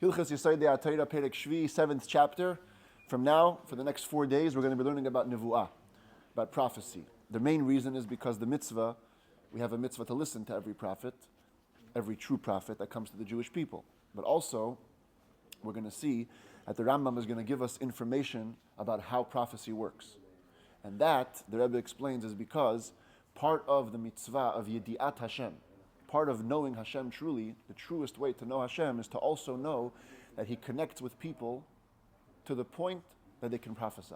Hilchos Yesodei Hatorah Perek Shvi, 7th chapter. From now, for the next 4 days, we're going to be learning about Nevuah, about prophecy. The main reason is because the mitzvah, we have a mitzvah to listen to every prophet, every true prophet that comes to the Jewish people. But also, we're going to see that the Rambam is going to give us information about how prophecy works. And that, the Rebbe explains, is because part of the mitzvah of Yedi'at Hashem, part of knowing Hashem truly, the truest way to know Hashem is to also know that He connects with people to the point that they can prophesy.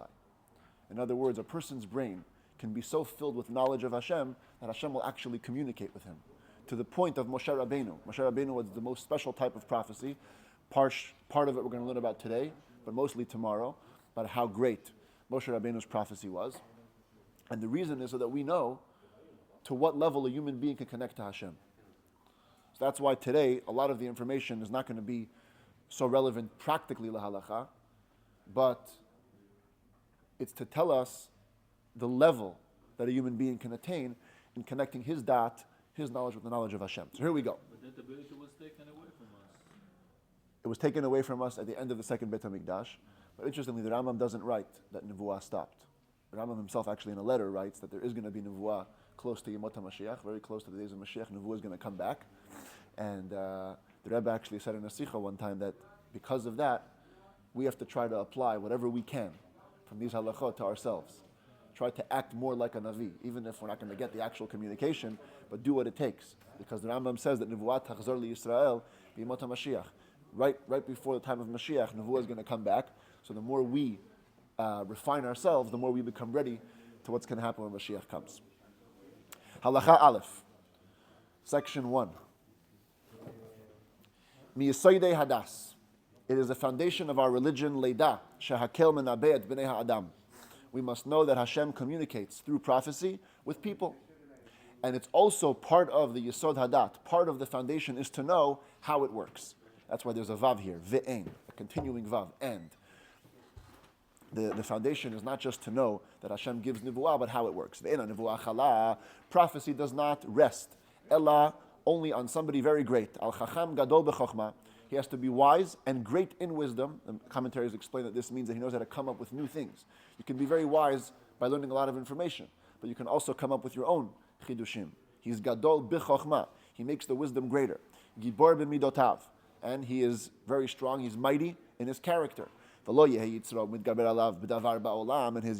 In other words, a person's brain can be so filled with knowledge of Hashem that Hashem will actually communicate with him. To the point of Moshe Rabbeinu. Moshe Rabbeinu was the most special type of prophecy. Part of it we're going to learn about today, but mostly tomorrow, about how great Moshe Rabbeinu's prophecy was. And the reason is so that we know to what level a human being can connect to Hashem. So that's why today a lot of the information is not going to be so relevant practically lahalacha, but it's to tell us the level that a human being can attain in connecting his da'at, his knowledge with the knowledge of Hashem. So here we go. But that ability was taken away from us. It was taken away from us at the end of the second Beit HaMikdash. But interestingly, the Rambam doesn't write that Nevuah stopped. The Rambam himself actually in a letter writes that there is going to be Nevuah close to Yemot HaMashiach, very close to the days of Mashiach. Nevuah is going to come back. And the Rebbe actually said in a Sikha one time that because of that, we have to try to apply whatever we can from these halachot to ourselves. Try to act more like a Navi, even if we're not going to get the actual communication, but do what it takes. Because the Rambam says that Nevuah tachzor li Yisrael b'yemot HaMashiach. Right before the time of Mashiach, Nevuah is going to come back. So the more we refine ourselves, the more we become ready to what's going to happen when Mashiach comes. Halacha Aleph, Section 1. Yesodei hadas. It is the foundation of our religion, Leida, shehakel menabeh et bnei ha'adam. We must know that Hashem communicates through prophecy with people. And it's also part of the Yesod Hadat, part of the foundation is to know how it works. That's why there's a Vav here, ve'en, a continuing Vav, and. The foundation is not just to know that Hashem gives Nevuah, but how it works. Ve'ena Nevuah chala, prophecy does not rest, ella, only on somebody very great. Al chacham gadol b'chokhmah. He has to be wise and great in wisdom. The commentaries explain that this means that he knows how to come up with new things. You can be very wise by learning a lot of information, but you can also come up with your own chidushim. He's gadol b'chokhmah. He makes the wisdom greater. Gibor b'midotav. And he is very strong, he's mighty in his character. And his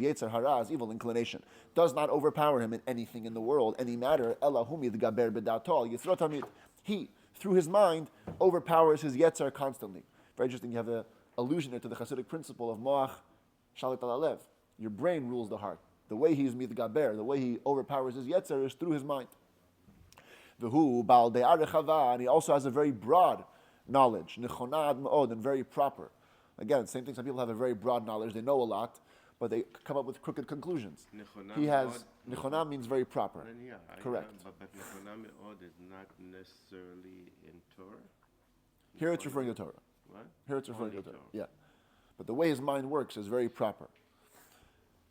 Yetzer Hara, his evil inclination, does not overpower him in anything in the world, any matter. He, through his mind, overpowers his Yetzer constantly. Very interesting, you have an allusion here to the Hasidic principle of Moach Shalit al Alev. Your brain rules the heart. The way he's mitgaber, the way he overpowers his Yetzer is through his mind. And he also has a very broad knowledge, and very proper. Again, same thing, some people have a very broad knowledge, they know a lot, but they come up with crooked conclusions. He has, Nechona means very proper. Correct. But Nechona me'od is not necessarily in Torah? Here it's referring to Torah. What? Here it's referring Only to Torah. Yeah. But the way his mind works is very proper.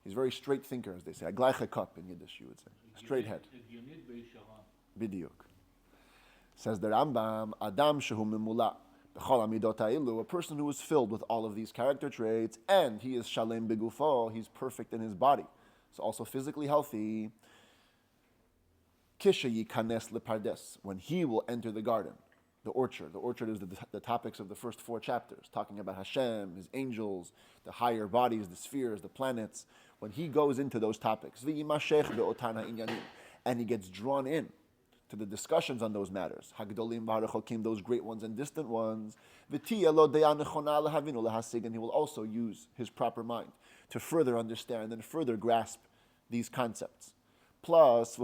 He's very straight thinker, as they say. A gleiche Kop in Yiddish, you would say. Straight head. Bidiyuk. Says the Rambam, Adam shehu memula. A person who is filled with all of these character traits, and he is shalem begufo, he's perfect in his body. So also physically healthy. Kisha yikanes lepardes, when he will enter the garden, the orchard. The orchard is the topics of the first 4 chapters, talking about Hashem, his angels, the higher bodies, the spheres, the planets. When he goes into those topics, and he gets drawn in to the discussions on those matters, Hagdolim v'Harachokim, those great ones and distant ones, and he will also use his proper mind to further understand and further grasp these concepts. Plus,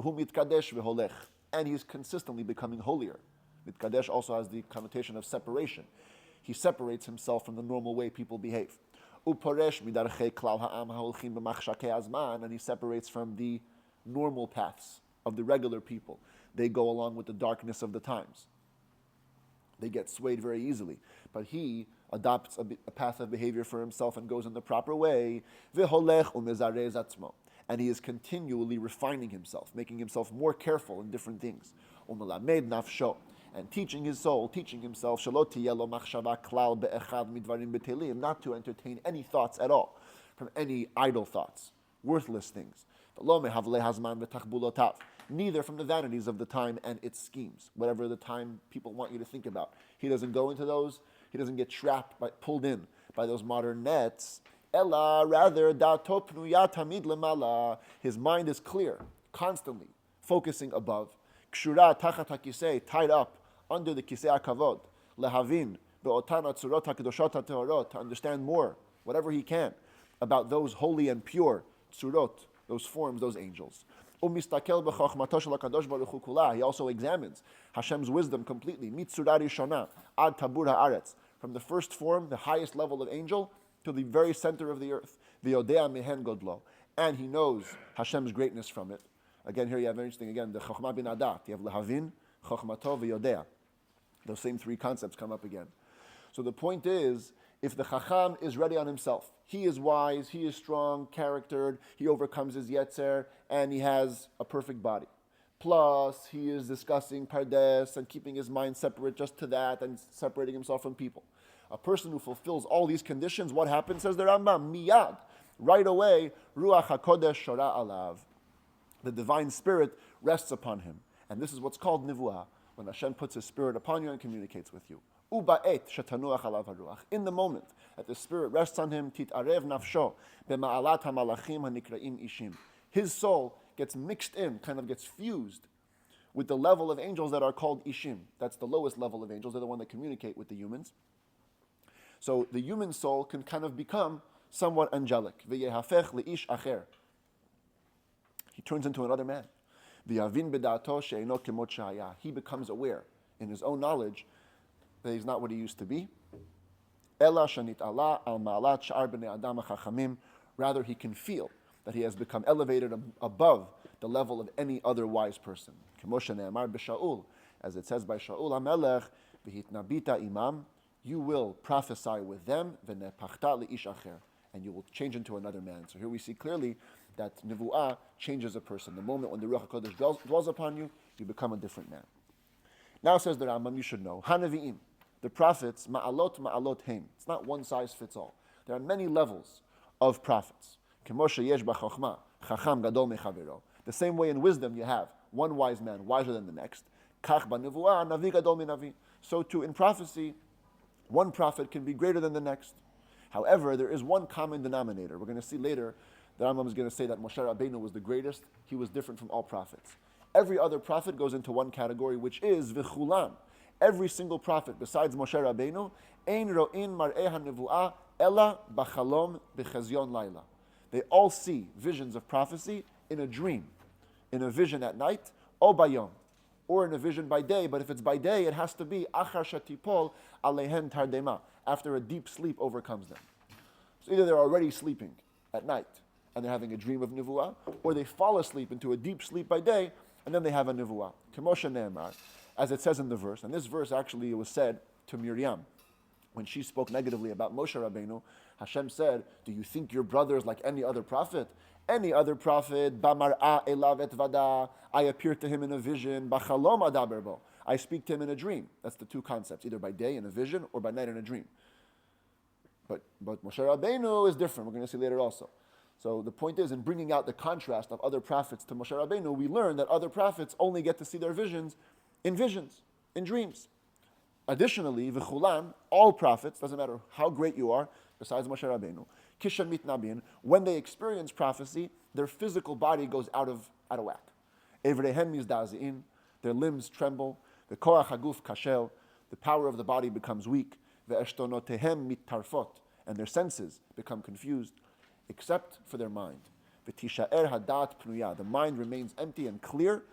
and he's consistently becoming holier. Mitkadesh also has the connotation of separation. He separates himself from the normal way people behave. And he separates from the normal paths of the regular people. They go along with the darkness of the times. They get swayed very easily. But he adopts a path of behavior for himself and goes in the proper way. And he is continually refining himself, making himself more careful in different things. and teaching his soul, teaching himself, not to entertain any thoughts at all, from any idle thoughts, worthless things. Neither from the vanities of the time and its schemes, whatever the time people want you to think about. He doesn't go into those. He doesn't get trapped, pulled in by those modern nets. Ella, rather, his mind is clear, constantly focusing above. Kshura tachat hakisei, tied up under the kisei hakavod. Lehavin be'otana tzurot hakedoshot hateorot, to understand more, whatever he can, about those holy and pure tzurot, those forms, those angels. Umistakel b'chochmato shel hakadosh baruch hu kula. He also examines Hashem's wisdom completely. Mitzura rishona ad tabur haaretz, from the first form, the highest level of angel, to the very center of the earth. V'yodea mehen godlo, and he knows Hashem's greatness from it. Again, here you have very interesting, again, the chokhmah bin adat. You have lehavin, chokhmato, v'yodea. Those same three concepts come up again. So the point is, if the chacham is ready on himself, he is wise, he is strong, charactered, he overcomes his yetzer, and he has a perfect body. Plus, he is discussing pardes and keeping his mind separate just to that and separating himself from people. A person who fulfills all these conditions, what happens, says the Rambam, miyad, right away, ruach hakodesh shora alav. The divine spirit rests upon him. And this is what's called nivuah, when Hashem puts his spirit upon you and communicates with you. Uba'et shetanuach alav haruach. In the moment that the spirit rests on him, titarev nafsho b'ma'alat hamalachim hanikraim ishim. His soul gets mixed in, kind of gets fused with the level of angels that are called ishim. That's the lowest level of angels. They're the one that communicate with the humans. So the human soul can kind of become somewhat angelic. V'yehafech le'ish acher. He turns into another man. V'yavin b'da'ato she'eino kemot shehaya. He becomes aware in his own knowledge that he's not what he used to be. Ela shanit ala al ma'alat sha'ar b'nei adam ha'chachamim. Rather, he can feel that he has become elevated above the level of any other wise person. K'moshe ne'amar b'Shaul, as it says by Shaul HaMelech, v'hitnabita imam, you will prophesy with them, v'nepachta le'ish acher, and you will change into another man. So here we see clearly that nivu'ah changes a person. The moment when the Ruach HaKodesh dwells upon you, you become a different man. Now says the Rambam, you should know, Hanavi'im, the prophets, ma'alot heim. It's not one size fits all. There are many levels of prophets. K'moshe yesh b'chokhmah, chacham gadol mechavero. The same way in wisdom you have one wise man wiser than the next. Kach b'nivu'ah, navi gadol minavi. So too in prophecy, one prophet can be greater than the next. However, there is one common denominator. We're going to see later, the Rambam is going to say that Moshe Rabbeinu was the greatest. He was different from all prophets. Every other prophet goes into one category, which is v'chulan. Every single prophet, besides Moshe Rabbeinu, ein ro'in mar'eh ha'nevu'ah ela b'chalom b'chezyon laila. They all see visions of prophecy in a dream, in a vision at night, o bayom, or in a vision by day. But if it's by day, it has to be achar shatipol alehen tardema, after a deep sleep overcomes them. So either they're already sleeping at night and they're having a dream of nivu'ah, or they fall asleep into a deep sleep by day and then they have a nivu'ah. K'moshe ne'emar, as it says in the verse, and this verse actually was said to Miriam when she spoke negatively about Moshe Rabbeinu. Hashem said, do you think your brother is like any other prophet? Any other prophet, Bamar'a elav et vada, I appear to him in a vision, Bachalom adaber bo, I speak to him in a dream. That's the two concepts, either by day in a vision or by night in a dream. But Moshe Rabbeinu is different. We're going to see later also. So the point is, in bringing out the contrast of other prophets to Moshe Rabbeinu, we learn that other prophets only get to see their visions, in dreams. Additionally, v'chulan, all prophets, doesn't matter how great you are, besides Moshe Rabbeinu, kishan mitnabin, when they experience prophecy, their physical body goes out of whack. Evrehem mizdazi'in, their limbs tremble. The koach haguf kashel, the power of the body becomes weak. Ve'eshtonotehem mittarfot, and their senses become confused, except for their mind. V'tishaer hadat pnuya, the mind remains empty and clear,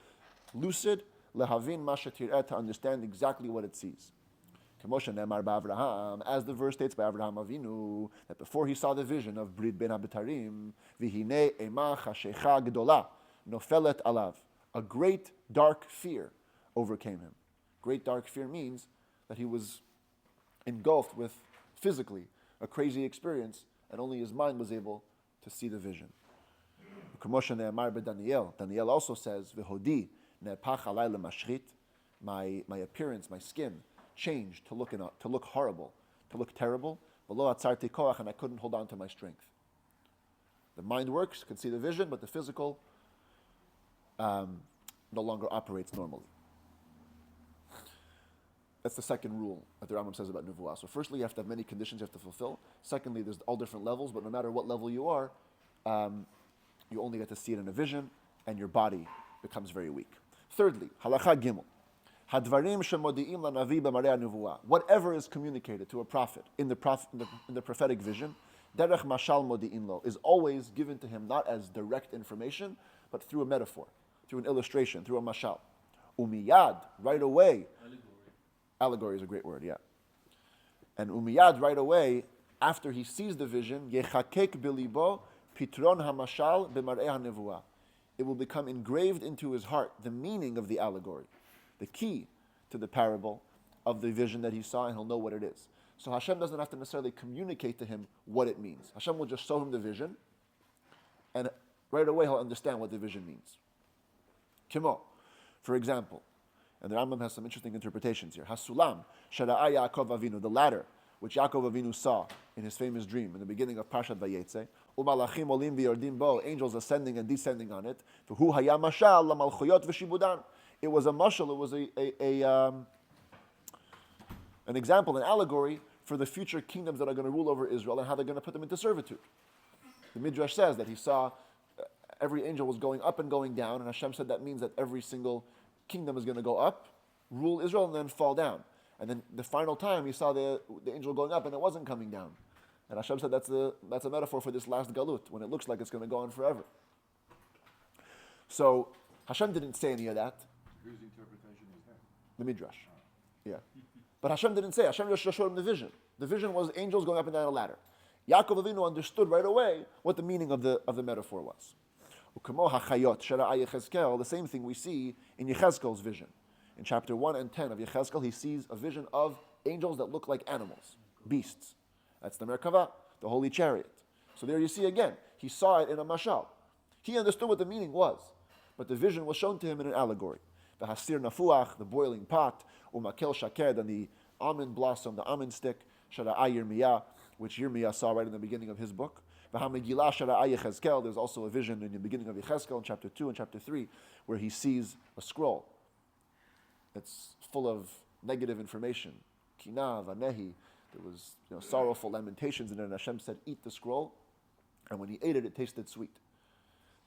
lucid, lehavin masha tir'eh, to understand exactly what it sees. K'moshe ne'emar ba'Avraham, as the verse states by Avraham Avinu, that before he saw the vision of Brit ben HaBetarim, v'hinei ema chashecha gdola, nofelet alav, a great dark fear overcame him. Great dark fear means that he was engulfed with, physically, a crazy experience, and only his mind was able to see the vision. K'moshe ne'emar b'Daniel, Daniel also says, v'hodi ne'epach alay lemashchit, my appearance, my skin, changed to look horrible, to look terrible. V'lo atzarti koach, and I couldn't hold on to my strength. The mind works, can see the vision, but the physical no longer operates normally. That's the second rule that the Rambam says about Nevuah. So firstly, you have to have many conditions you have to fulfill. Secondly, there's all different levels, but no matter what level you are, you only get to see it in a vision, and your body becomes very weak. Thirdly, halacha gimel. Hadvarim shemodi'im lanavi b'marei nevuah. Whatever is communicated to a prophet in the prophetic vision, derech mashal modi'in lo, is always given to him not as direct information, but through a metaphor, through an illustration, through a mashal. Umiyad, right away. Allegory is a great word, yeah. And umiyad, right away, after he sees the vision, yechakek bilibo pitron hamashal b'marei hanevuah. It will become engraved into his heart, the meaning of the allegory, the key to the parable of the vision that he saw, and he'll know what it is. So Hashem doesn't have to necessarily communicate to him what it means. Hashem will just show him the vision, and right away he'll understand what the vision means. Kimo, for example, and the Rambam has some interesting interpretations here. Hasulam, Shara'a Yaakov Avinu, the ladder, which Yaakov Avinu saw in his famous dream in the beginning of Parshat Vayetze. Umalachim olim v'yordim bo, angels ascending and descending on it. V'hu haya mashal lamalchuyot v'shibudan. It was a mashal, it was an example, an allegory for the future kingdoms that are going to rule over Israel and how they're going to put them into servitude. The Midrash says that he saw every angel was going up and going down, and Hashem said that means that every single kingdom is going to go up, rule Israel, and then fall down. And then the final time he saw the angel going up and it wasn't coming down. And Hashem said that's a metaphor for this last galut, when it looks like it's going to go on forever. So Hashem didn't say any of that. Whose interpretation is that? The Midrash. Yeah. But Hashem didn't say. Hashem just showed him the vision. The vision was angels going up and down a ladder. Yaakov Avinu understood right away what the meaning of the metaphor was. The same thing we see in Yechezkel's vision. In chapter 1 and 10 of Yechezkel, he sees a vision of angels that look like animals, beasts. That's the Merkavah, the holy chariot. So there you see again, he saw it in a mashal. He understood what the meaning was, but the vision was shown to him in an allegory. The hasir nafuach, the boiling pot, umakel shaked, and the almond blossom, the almond stick, shara'a Yirmiyah, which Yirmiyah saw right in the beginning of his book. V'hamegillah shara'a Yechezkel, there's also a vision in the beginning of Yechezkel in chapter 2 and chapter 3, where he sees a scroll. It's full of negative information. Kina, vanehi, there was sorrowful lamentations in it, and Hashem said, eat the scroll, and when he ate it, it tasted sweet.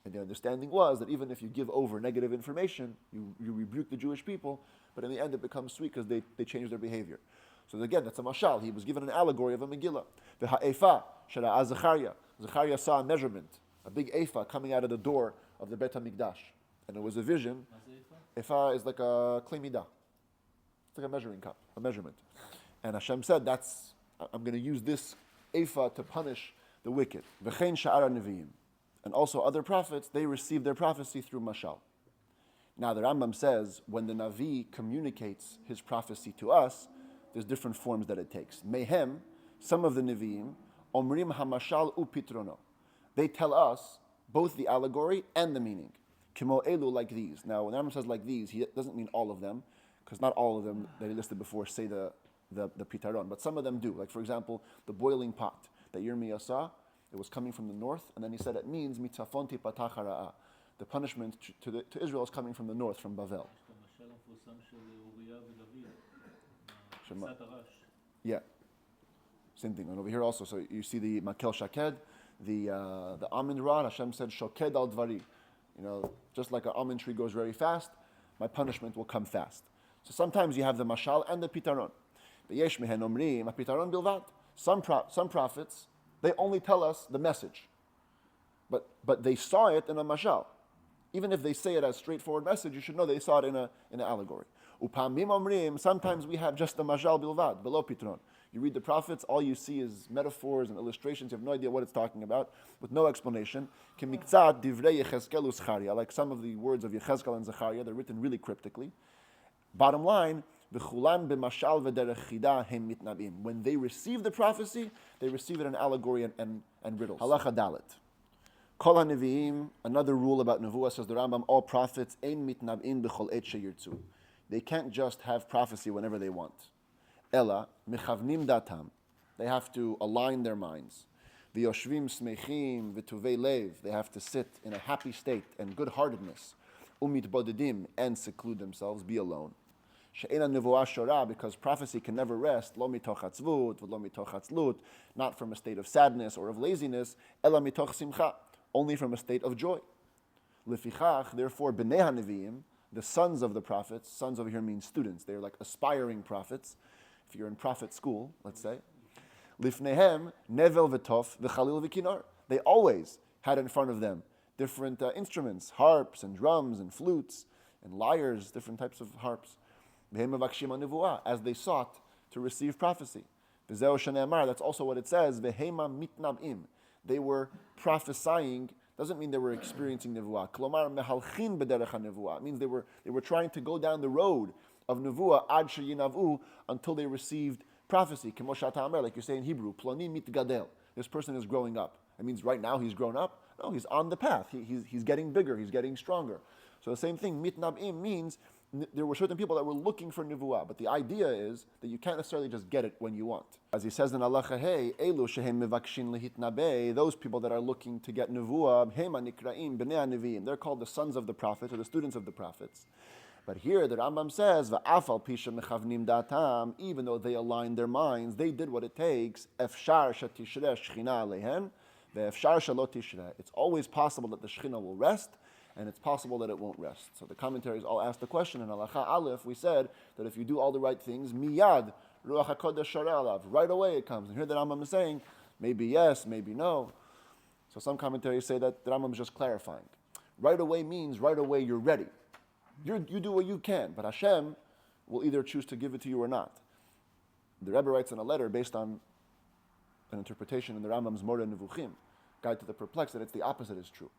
And the understanding was that even if you give over negative information, you rebuke the Jewish people, but in the end it becomes sweet because they change their behavior. So again, that's a mashal. He was given an allegory of a Megillah. The ha'efa, shara'a Zechariah. Zechariah saw a measurement, a big efa coming out of the door of the Bet HaMikdash. And it was a vision. Efa is like a kli midah. It's like a measuring cup, a measurement. And Hashem said, I'm going to use this efa to punish the wicked. V'chein sha'ara nevi'im. And also other prophets, they received their prophecy through mashal. Now the Rambam says, when the Navi communicates his prophecy to us, there's different forms that it takes. Mehem, some of the Nevi'im, omrim hamashal upitrono. They tell us both the allegory and the meaning. Kimo elu, like these. Now when the Rambam says like these, he doesn't mean all of them, because not all of them that he listed before say the pitaron, but some of them do. Like for example, the boiling pot that Yirmiyah saw, it was coming from the north, and then he said it means mitzafon tipatach hara'a. The punishment to Israel is coming from the north, from Bavel. Yeah, same thing. And over here also, so you see the makel shaked, the almond rod. Hashem said shoked al dvari. Just like an almond tree goes very fast, my punishment will come fast. So sometimes you have the mashal and the pitaron. Yesh mehen omrim pitaron bilvat. Some prophets, they only tell us the message, but they saw it in a mashal. Even if they say it as straightforward message, you should know they saw it in an allegory. Upamim omrim, sometimes we have just the mashal bilvad, below pitron. You read the prophets, all you see is metaphors and illustrations. You have no idea what it's talking about, with no explanation. Kemiktzat divrei Yechezkel u'Zechariah, like some of the words of Yechezkel and Zechariah, they're written really cryptically. Bottom line, v'chulan b'mashal v'derech chida hem mitnabim. When they receive the prophecy, they receive it in allegory and riddles. Halacha dalet. Kol HaNevi'im, another rule about Nevuah, says the Rambam, all prophets, ein mitnab'in b'chol et sheyirtzu. They can't just have prophecy whenever they want. Ella, mechavnim datam. They have to align their minds. V'yoshvim smechim v'tuvei lev. They have to sit in a happy state and good-heartedness. Umit bodedim, and seclude themselves, be alone. She'ena nevuah shora, because prophecy can never rest. Lo mitoch hatzvut, v'lo mitoch hatzlut, not from a state of sadness or of laziness. Ella mitoch simcha, only from a state of joy. Lefichach, therefore, b'nei haneviim, the sons of the prophets. Sons over here means students. They're like aspiring prophets. If you're in prophet school, let's say. Lifnehem, nevel v'tof, v'chalil v'kinar. They always had in front of them different instruments, harps and drums and flutes and lyres, different types of harps. As they sought to receive prophecy. That's also what it says. They were prophesying. Doesn't mean they were experiencing nevuah. It means they were trying to go down the road of nevuah ad sheyinavu, until they received prophecy. Like you say in Hebrew, ploni mitgadel. This person is growing up. It means right now he's grown up. No, he's on the path. He's getting bigger. He's getting stronger. So the same thing, mitnab'im, means there were certain people that were looking for nevuah, but the idea is that you can't necessarily just get it when you want. As he says in Halacha Hey, elu shehem mevakshin lehitnabeh, those people that are looking to get nevuah, hema nikraim b'nei hanevim, they're called the sons of the prophets or the students of the prophets. But here the Rambam says, va'afal pisha mechavnim datam, even though they aligned their minds, they did what it takes. Efshar shetishre shchina alehen, ve'efshar shalot tishre. It's always possible that the shchina will rest, and it's possible that it won't rest. So the commentaries all ask the question. In Halacha Aleph, we said that if you do all the right things, miyad ruach hakodesh shara alav, right away it comes. And here the Rambam is saying, maybe yes, maybe no. So some commentaries say that the Rambam is just clarifying. Right away means right away you're ready. You do what you can, but Hashem will either choose to give it to you or not. The Rebbe writes in a letter based on an interpretation in the Rambam's Moreh Nevuchim, Guide to the Perplexed, that it's the opposite is true.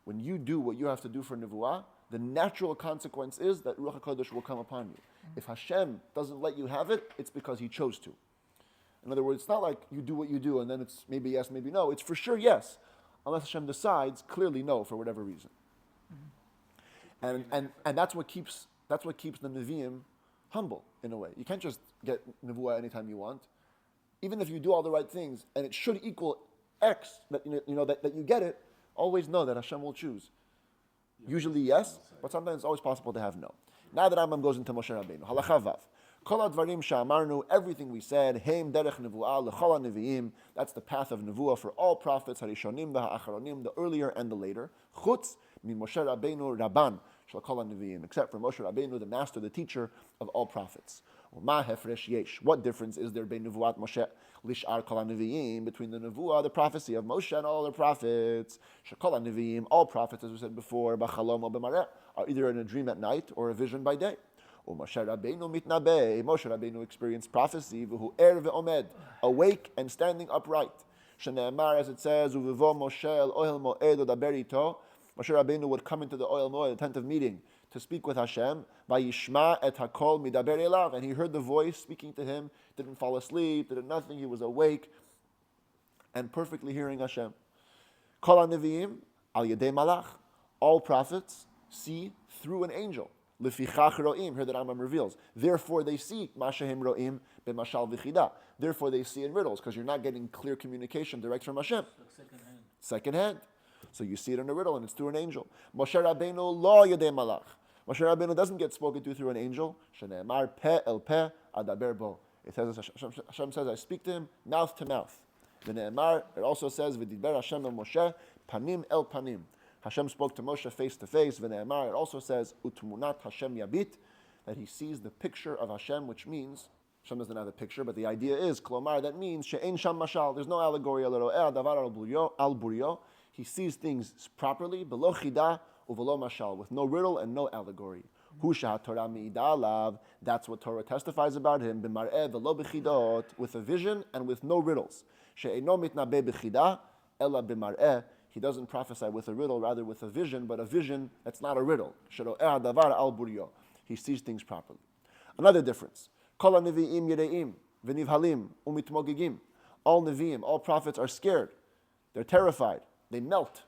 When you do what you have to do for Nevuah, the natural consequence is that Ruach HaKodesh will come upon you. If Hashem doesn't let you have it, it's because He chose to. In other words, it's not like you do what you do and then it's maybe yes, maybe no. It's for sure yes, unless Hashem decides clearly no for whatever reason. And that's what keeps the Nevi'im humble in a way. You can't just get Nevuah anytime you want. Even if you do all the right things and it should equal X, that you get it, always know that Hashem will choose. Usually yes, but sometimes it's always possible to have no. Now that Rambam goes into Moshe Rabbeinu, Halacha Vav. Kol advarim she'amarnu, everything we said, heim derech nevuah lechol haneviim, that's the path of nevuah for all prophets, harishonim v'ha'acharonim, the earlier and the later. Chutz min Moshe Rabbeinu Rabban shel kol haneviim, except for Moshe Rabbeinu, the master, the teacher of all prophets. Ma hefresh yesh, what difference is there bein nevuat Moshe lish'ar kol haneviim, between the nevuah, the prophecy of Moshe and all the prophets? Shekol haneviim, all prophets, as we said before, b'chalom or b'mareh, are either in a dream at night or a vision by day. Moshe Rabbeinu mitnabeh, Moshe Rabbeinu experienced prophecy, v'hu er ve'omed, awake and standing upright. Shene'emar, as it says, u'vivo Moshe el ohel mo'ed odaber ito, Moshe Rabbeinu would come into the ohel mo'ed, the tent of meeting, to speak with Hashem, vayishma et hakol midaber elav, and he heard the voice speaking to him, didn't fall asleep, did nothing, he was awake, and perfectly hearing Hashem. Kol haneviim al yedei malach, all prophets see through an angel. Lefichach ro'im, here the Rambam reveals. Therefore they see mashahem ro'im b'mashal v'chida. Therefore they see in riddles, because you're not getting clear communication direct from Hashem. Second hand. So you see it in a riddle, and it's through an angel. Moshe Rabbeinu lo yedei malach. Moshe Rabbeinu doesn't get spoken to through an angel. Shene'emar peh el peh adaber bo. It says, Hashem says, I speak to him mouth to mouth. V'ne'emar, it also says, v'diber Hashem el Moshe panim el panim. Hashem spoke to Moshe face to face. V'ne'emar, it also says, utmunat Hashem yabit, that he sees the picture of Hashem, which means, Hashem doesn't have a picture, but the idea is, klomar, that means, she'en sham mashal, there's no allegory, al buryo. He sees things properly, below chida, uvelo mashal, with no riddle and no allegory. Hu Hatorah mi'ida alav, that's what Torah testifies about him, b'mar'eh velo b'chidot, with a vision and with no riddles. She'eno mitnabeh b'chida, ela b'mar'eh, he doesn't prophesy with a riddle, rather with a vision, but a vision that's not a riddle. He sees things properly. Another difference. Kol hanevi'im yere'im, v'nivhalim, u'mitmogigim. All nevi'im, all prophets are scared. They're terrified. They melt.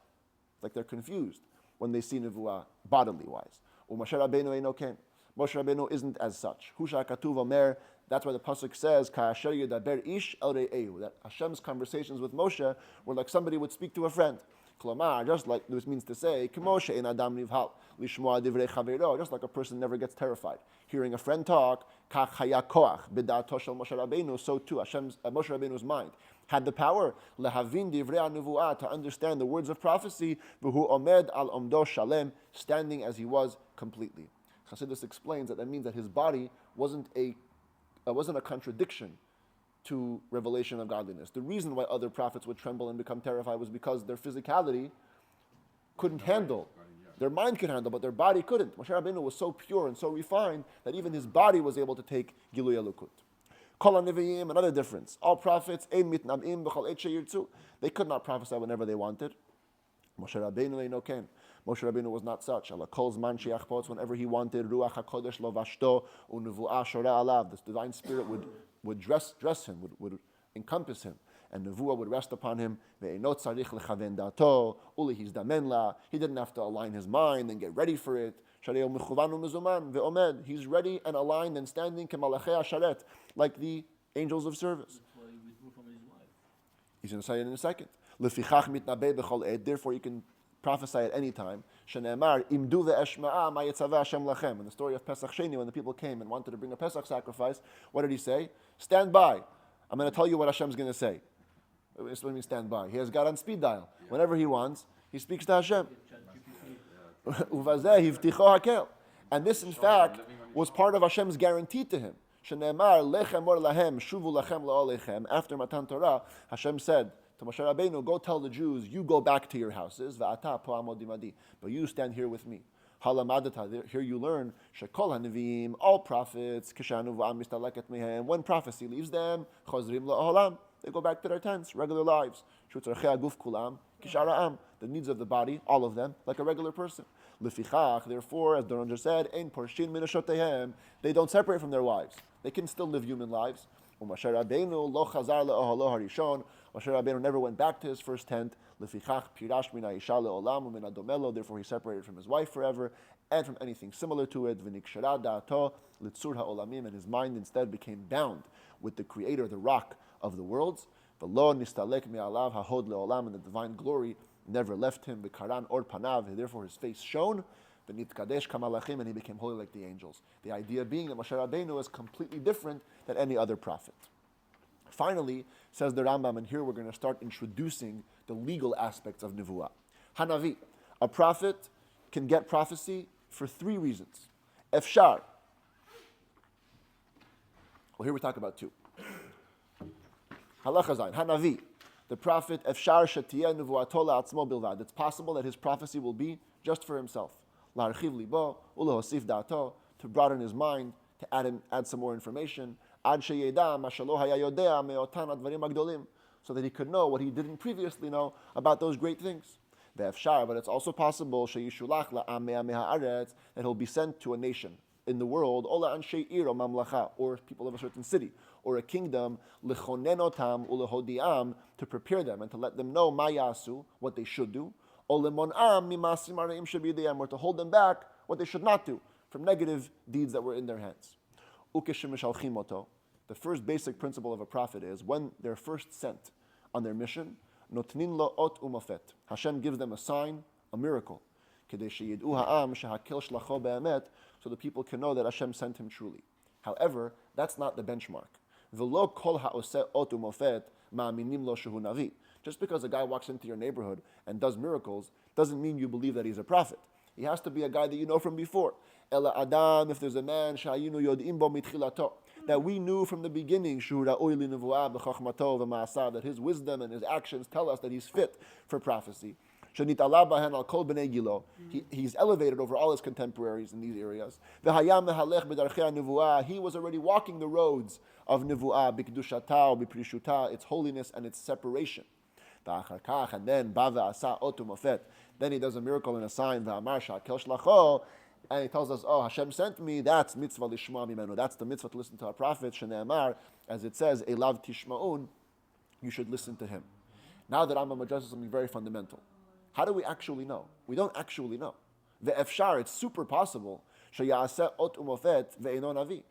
Like they're confused when they see nevuah bodily wise. Moshe Rabbeinu eino ken. Moshe Rabbeinu isn't as such. Husha katuv omer. That's why the pasuk says, "Ka'asher yedaber ish el re'ehu," that Hashem's conversations with Moshe were like somebody would speak to a friend. Klomar, just like this means to say, "K'moshe ein adam nivhal lishmoa divrei chaveiro," just like a person never gets terrified hearing a friend talk. Kach haya koach b'da'ato shel Moshe Rabbeinu. So too, Moshe Rabbeinu's mind had the power lehavin divrei hanevuah, to understand the words of prophecy. V'hu omed al omdo shalem, standing as he was completely. Chassidus explains that means that his body wasn't a contradiction to revelation of godliness. The reason why other prophets would tremble and become terrified was because their physicality couldn't handle. Their mind could handle, but their body couldn't. Moshe Rabbeinu was so pure and so refined that even his body was able to take Gilui Elukut. Kol HaNevi'im, another difference. All prophets, ein mitnam'im b'chol et sheyirtzu. They could not prophesy whenever they wanted. Moshe Rabbeinu leino ken. Moshe Rabbeinu was not such. Allah calls man she'achpotz, whenever he wanted. Ruach HaKodesh lo vashto u'nevu'ah shora alav. This divine spirit would dress him, would encompass him, and nevuah would rest upon him. Ve'enot tzarich lechaven dato uli hizdamen la. He didn't have to align his mind and get ready for it. Sharei mechuvan u'mezuman ve'omed. He's ready and aligned and standing kemalachei asharet, like the angels of service. That's why he withdrew from his wife. He's going to say it in a second. Lefichach mitnabeh b'chol ed. Therefore, you can prophesy at any time. Shene'emar imdu ve'eshma'a ma yitzaveh Hashem lachem. In the story of Pesach Sheni, when the people came and wanted to bring a Pesach sacrifice, what did he say? Stand by. I'm going to tell you what Hashem's going to say. This what means stand by. He has God on speed dial. Whenever he wants, he speaks to Hashem. Uvazeh hivticho hakel. And this, in fact, was part of Hashem's guarantee to him. Shene'emar lechem or lahem shuvu lachem la'olechem. After Matan Torah, Hashem said to Moshe Rabbeinu, go tell the Jews, you go back to your houses, va'ata po amodi madi, but you stand here with me. Halamadata, here you learn, shekol hanevim, all prophets, kishanu v'am mistaleket mehem, when prophecy leaves them, chozrim la'olam, they go back to their tents, regular lives. Shutzarchei aguf kulam, kishara'am, the needs of the body, all of them, like a regular person. Lefichach, therefore, as the Ranger said, ein porshin minashotehem, they don't separate from their wives. They can still live human lives. Moshe Rabbeinu lo chazar le'ohalo harishon. Moshe Rabbeinu never went back to his first tent. Lefichach pirash min ha'isha le'olam u'min hadomelo. Therefore, he separated from his wife forever and from anything similar to it. V'nikshara da'ato litzur ha'olamim, and his mind instead became bound with the Creator, the Rock of the worlds. V'lo nistalek me'alav ha'hod le'olam, and the divine glory never left him. V'karan or panav, therefore his face shone. V'nitkadesh kamalachim, and he became holy like the angels. The idea being that Moshe Rabbeinu is completely different than any other prophet. Finally, says the Rambam, and here we're going to start introducing the legal aspects of Nevuah. Hanavi, a prophet can get prophecy for three reasons. Efshar. Well, here we talk about two. Halacha zayin. Hanavi, the prophet, Efshar shetiyeh nevuato la'atzmo bilvad. It's possible that his prophecy will be just for himself. La'archiv libo u'lehosif da'ato, to broaden his mind, to add some more information. Ad sheyeda ma shelo haya yodea me'otan advarim agdolim, so that he could know what he didn't previously know about those great things. Ve'efshar, but it's also possible sheyishulach la'am me'amei ha'aretz, that he'll be sent to a nation in the world, ola anshei ir o mamlacha, or people of a certain city, or a kingdom, lechonenotam ulehodiam, to prepare them and to let them know ma yasu, what they should do, or lemonam mimasim areim shebiyadeyam, or to hold them back what they should not do from negative deeds that were in their hands. The first basic principle of a prophet is when they're first sent on their mission, notnin lo ot umofet. Hashem gives them a sign, a miracle, so the people can know that Hashem sent him truly. However, that's not the benchmark. Just because a guy walks into your neighborhood and does miracles doesn't mean you believe that he's a prophet. He has to be a guy that you know from before. Ela Adam, if there's a man, that we knew from the beginning, that his wisdom and his actions tell us that he's fit for prophecy. He's elevated over all his contemporaries in these areas. He was already walking the roads of Nevuah, its holiness and its separation. And then he does a miracle and a sign, and he tells us, oh, Hashem sent me, that's mitzvah lishma mimenu, that's the mitzvah to listen to our prophet, shene'emar, as it says, elav tishma'un, you should listen to him. Now that Rambam addresses something very fundamental. How do we actually know? We don't actually know. Ve'efshar, it's super possible, sheyaseh ot umofet ve'eino navi.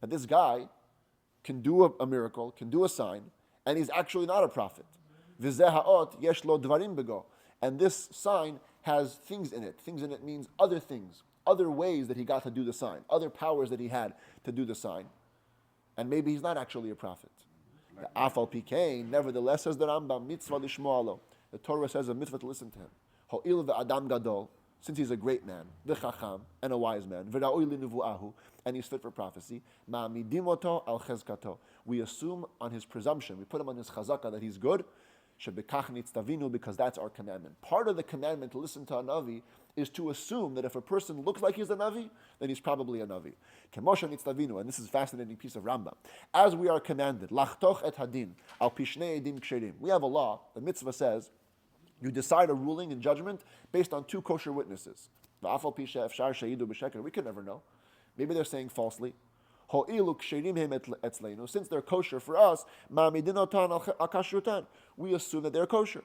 That this guy can do a miracle, can do a sign, and he's actually not a prophet. V'zeh ha'ot yesh lo dvarim bego. And this sign has things in it. Things in it means other things, other ways that he got to do the sign, other powers that he had to do the sign. And maybe he's not actually a prophet. The afal pikein, nevertheless, says the Rambam, mitzvah lishmo'a lo. The Torah says a mitzvah to listen to him. Ho'il ve'adam gadol, since he's a great man, v'chacham, and a wise man, v'ra'oi li'nevu'ahu, and he's fit for prophecy, ma'amidim oto al chezkato. We assume on his presumption, we put him on his chazaka that he's good, shebekach nitztavinu, because that's our commandment. Part of the commandment to listen to a Navi is to assume that if a person looks like he's a Navi, then he's probably a Navi. Kemoshe nitztavinu, and this is a fascinating piece of Rambam. As we are commanded, lachtoch et hadin, al pishnei edim ksherim. We have a law, the mitzvah says, you decide a ruling and judgment based on two kosher witnesses. We could never know. Maybe they're saying falsely. Since they're kosher for us, we assume that they're kosher.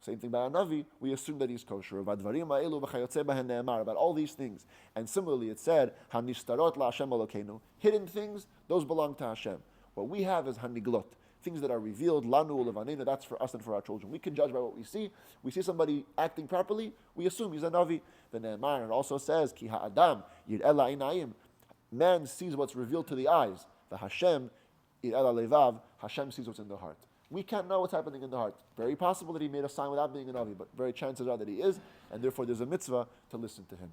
Same thing by a Navi, we assume that he's kosher. About all these things. And similarly it said, hidden things, those belong to Hashem. What we have is haniglot. Things that are revealed, lanu levanenu, that's for us and for our children. We can judge by what we see. We see somebody acting properly, we assume he's a Navi. The Ne'emar, it also says, ki ha'adam yir'ela inayim. Man sees what's revealed to the eyes. The Hashem yir'ela levav. Hashem sees what's in the heart. We can't know what's happening in the heart. Very possible that he made a sign without being a Navi, but very chances are that he is, and therefore there's a mitzvah to listen to him.